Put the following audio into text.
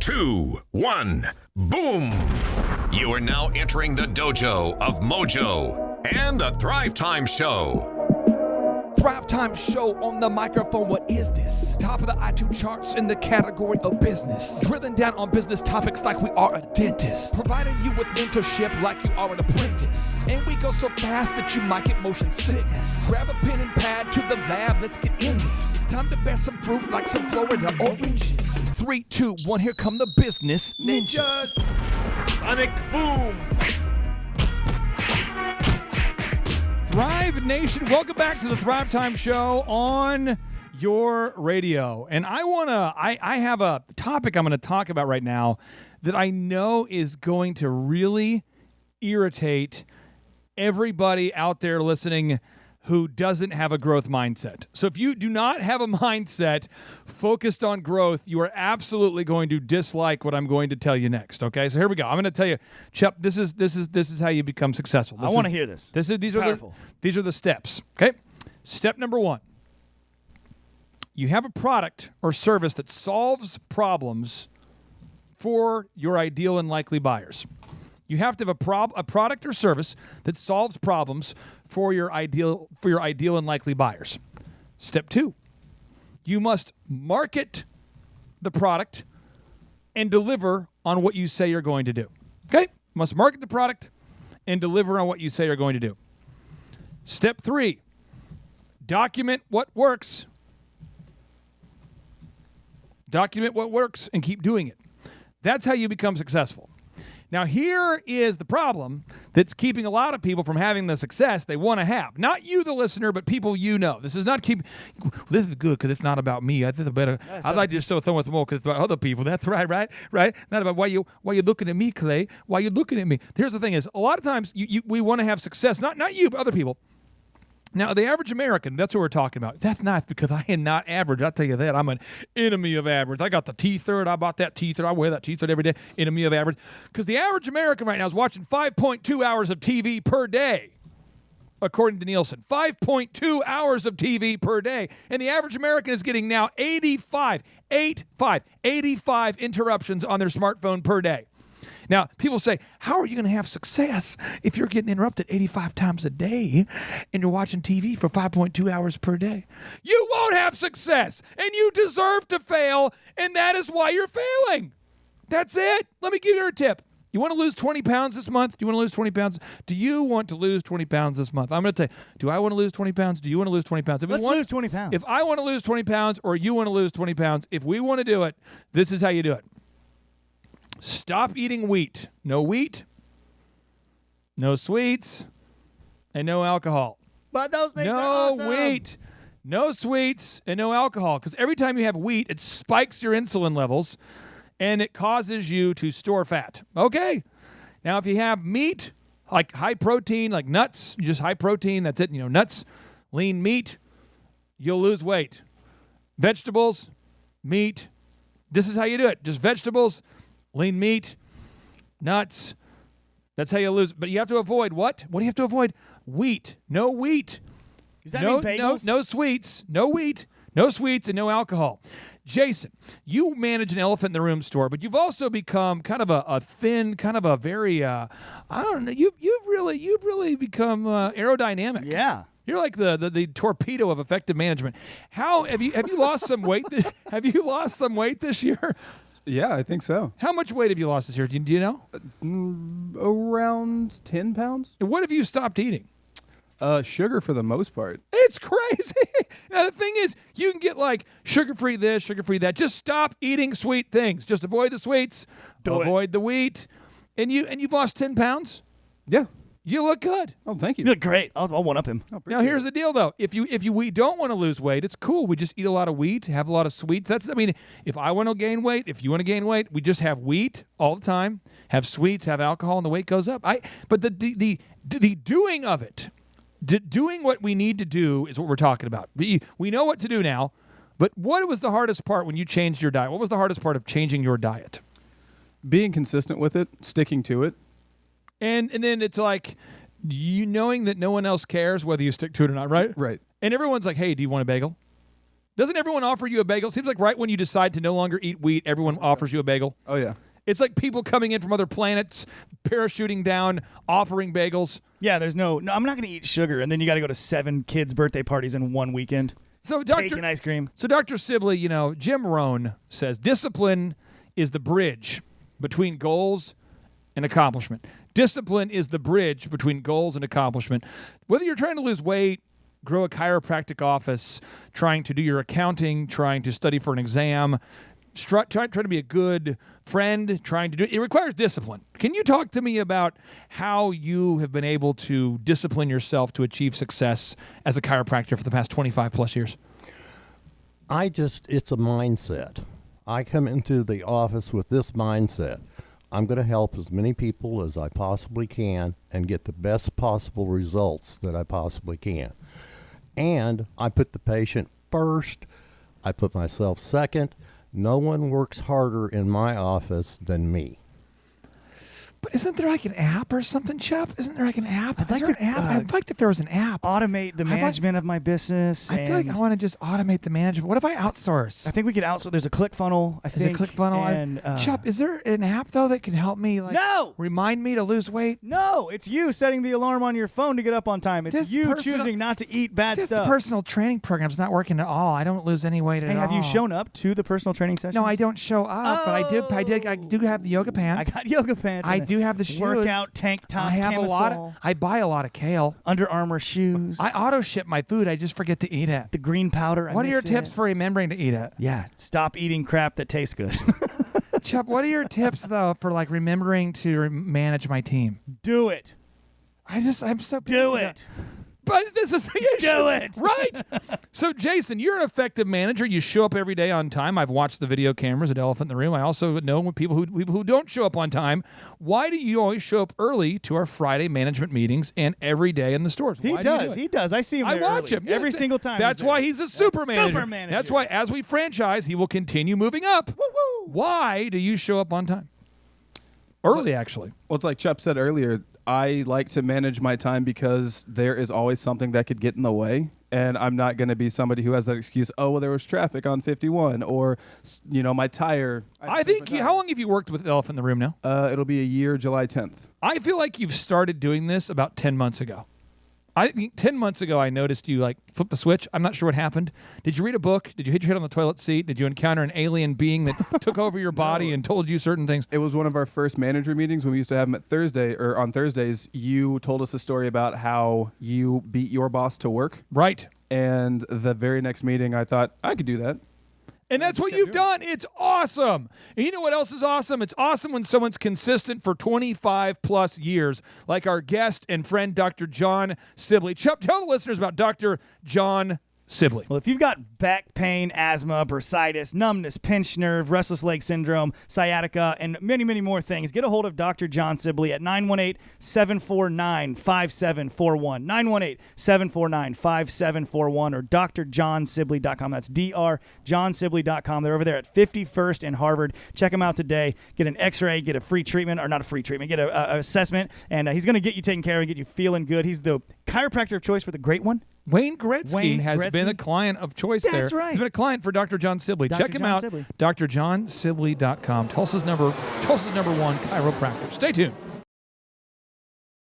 2, 1, boom! You are now entering the dojo of Mojo and the Thrivetime Show. Thrivetime Show on the microphone. What is this? Top of the iTunes charts in the category of business. Drilling down on business topics like we are a dentist. Providing you with mentorship like you are an apprentice. And we go so fast that you might get motion sickness. Grab a pen and pad to the lab. Let's get in this. It's time to bear some fruit like some Florida oranges. 3, 2, 1. Here come the business ninjas. Sonic boom. Thrive Nation, welcome back to the Thrivetime Show on your radio. And I have a topic I'm going to talk about right now that I know is going to really irritate everybody out there listening who doesn't have a growth mindset. So if you do not have a mindset focused on growth, you are absolutely going to dislike what I'm going to tell you next. Okay, so here we go. I'm going to tell you, Chup, this is how you become successful. I want to hear this. These are the steps. Okay, step number 1. You have a product or service that solves problems for your ideal and likely buyers. You have to have a product or service that solves problems for your ideal and likely buyers. Step 2, you must market the product and deliver on what you say you're going to do. Okay? You must market the product and deliver on what you say you're going to do. Step 3, document what works. Document what works and keep doing it. That's how you become successful. Now, here is the problem that's keeping a lot of people from having the success they want to have. Not you, the listener, but people you know. This is not this is good because it's not about me. I'd like to just throw with more because it's about other people. That's right? Not about why you looking at me, Clay. Why you looking at me? Here's the thing is, a lot of times we want to have success, not you, but other people. Now, the average American, that's what we're talking about. That's nice because I am not average. I'll tell you that. I'm an enemy of average. I got the T-shirt. I bought that T-shirt. I wear that T-shirt every day. Enemy of average. Because the average American right now is watching 5.2 hours of TV per day, according to Nielsen. 5.2 hours of TV per day. And the average American is getting now 85 interruptions on their smartphone per day. Now, people say, how are you going to have success if you're getting interrupted 85 times a day and you're watching TV for 5.2 hours per day? You won't have success, and you deserve to fail, and that is why you're failing. That's it. Let me give you a tip. You want to lose 20 pounds this month? Do you want to lose 20 pounds? Do you want to lose 20 pounds this month? I'm going to tell you, do I want to lose 20 pounds? Do you want to lose 20 pounds? Let's lose 20 pounds. If I want to lose 20 pounds or you want to lose 20 pounds, if we want to do it, this is how you do it. Stop eating wheat. No wheat, no sweets, and no alcohol. But those things are awesome. No wheat, no sweets, and no alcohol. Because every time you have wheat, it spikes your insulin levels, and it causes you to store fat. Okay? Now, if you have meat, like high protein, like nuts, just high protein, that's it. Nuts, lean meat, you'll lose weight. Vegetables, meat, this is how you do it. Just vegetables, lean meat, nuts. That's how you lose. But you have to avoid what? What do you have to avoid? Wheat. No wheat. Does that mean bagels? No sweets. No wheat. No sweets and no alcohol. Jason, you manage an elephant in the room store, but you've also become kind of a thin, kind of a very I don't know. You've really become aerodynamic. Yeah. You're like the torpedo of effective management. How have you lost some weight? Have you lost some weight this year? Yeah, I think so. How much weight have you lost this year? Do you know? Around 10 pounds. And what have you stopped eating? Sugar for the most part. It's crazy. Now, the thing is, you can get like sugar-free this, sugar-free that. Just stop eating sweet things. Just avoid the sweets, avoid the wheat. And you've lost 10 pounds? Yeah. You look good. Oh, thank you. You look great. I'll one up him. Now, here's the deal, though. If we don't want to lose weight, it's cool. We just eat a lot of wheat, have a lot of sweets. If I want to gain weight, if you want to gain weight, we just have wheat all the time, have sweets, have alcohol, and the weight goes up. But the doing of it, doing what we need to do is what we're talking about. We know what to do now, but what was the hardest part when you changed your diet? What was the hardest part of changing your diet? Being consistent with it, sticking to it. And then it's like you knowing that no one else cares whether you stick to it or not, right? Right. And everyone's like, hey, do you want a bagel? Doesn't everyone offer you a bagel? It seems like right when you decide to no longer eat wheat, everyone offers you a bagel. Oh, yeah. It's like people coming in from other planets, parachuting down, offering bagels. Yeah, there's no, I'm not going to eat sugar. And then you got to go to 7 kids' birthday parties in one weekend. So Taking ice cream. So Dr. Sibley, Jim Rohn says discipline is the bridge between goals and accomplishment. Discipline is the bridge between goals and accomplishment. Whether you're trying to lose weight, grow a chiropractic office, trying to do your accounting, trying to study for an exam, trying to be a good friend, trying to do it requires discipline. Can you talk to me about how you have been able to discipline yourself to achieve success as a chiropractor for the past 25 plus years? It's a mindset. I come into the office with this mindset. I'm going to help as many people as I possibly can and get the best possible results that I possibly can. And I put the patient first. I put myself second. No one works harder in my office than me. But isn't there like an app or something, Chubb? Isn't there like an app? I'd like if there was an app. Automate the management of my business. I feel like I want to just automate the management. What if I outsource? I think we could outsource. There's a ClickFunnel, I think. There's a ClickFunnel. And, Chubb, is there an app, though, that can help me remind me to lose weight? No, it's you setting the alarm on your phone to get up on time. It's you choosing not to eat bad stuff. This personal training program's not working at all. I don't lose any weight at all. Hey, have you shown up to the personal training sessions? No, I don't show up, but I do have the yoga pants. I got yoga pants. I do have the shoes. Workout tank top. I have camisole. I buy a lot of kale. Under Armour shoes. I auto ship my food. I just forget to eat it. The green powder. What are your tips for remembering to eat it? Yeah, stop eating crap that tastes good. Chubb, what are your tips though for remembering to manage my team? Do it. I'm so busy. Do it. But this is the issue. Do it. Right. So, Jason, you're an effective manager. You show up every day on time. I've watched the video cameras at Elephant in the Room. I also know people who don't show up on time. Why do you always show up early to our Friday management meetings and every day in the stores? He does. I see him there I watch him. every single time. That's why he's a super manager. That's why as we franchise, he will continue moving up. Woo-woo. Why do you show up on time? Early, actually. Well, it's like Chubb said earlier, I like to manage my time because there is always something that could get in the way. And I'm not going to be somebody who has that excuse, oh, well, there was traffic on 51 or, my tire. I think, how long have you worked with Elephant in the Room now? It'll be a year, July 10th. I feel like you've started doing this about 10 months ago. I think 10 months ago, I noticed you flip the switch. I'm not sure what happened. Did you read a book? Did you hit your head on the toilet seat? Did you encounter an alien being that took over your body and told you certain things? It was one of our first manager meetings when we used to have them on Thursdays. You told us a story about how you beat your boss to work. Right. And the very next meeting, I thought, I could do that. And that's what you've done. It's awesome. And you know what else is awesome? It's awesome when someone's consistent for 25 plus years, like our guest and friend, Dr. John Sibley. Tell the listeners about Dr. John Sibley. Well, if you've got back pain, asthma, bursitis, numbness, pinched nerve, restless leg syndrome, sciatica, and many, many more things, get a hold of Dr. John Sibley at 918-749-5741. 918-749-5741 or drjohnsibley.com. That's drjohnsibley.com. They're over there at 51st and Harvard. Check them out today. Get an x-ray, get a free treatment, or not a free treatment, get an assessment, and he's going to get you taken care of and get you feeling good. He's the chiropractor of choice for the great one. Wayne Gretzky has been a client of choice there. That's right. He's been a client for Dr. John Sibley. Check him out, drjohnsibley.com. Tulsa's number one chiropractor. Stay tuned.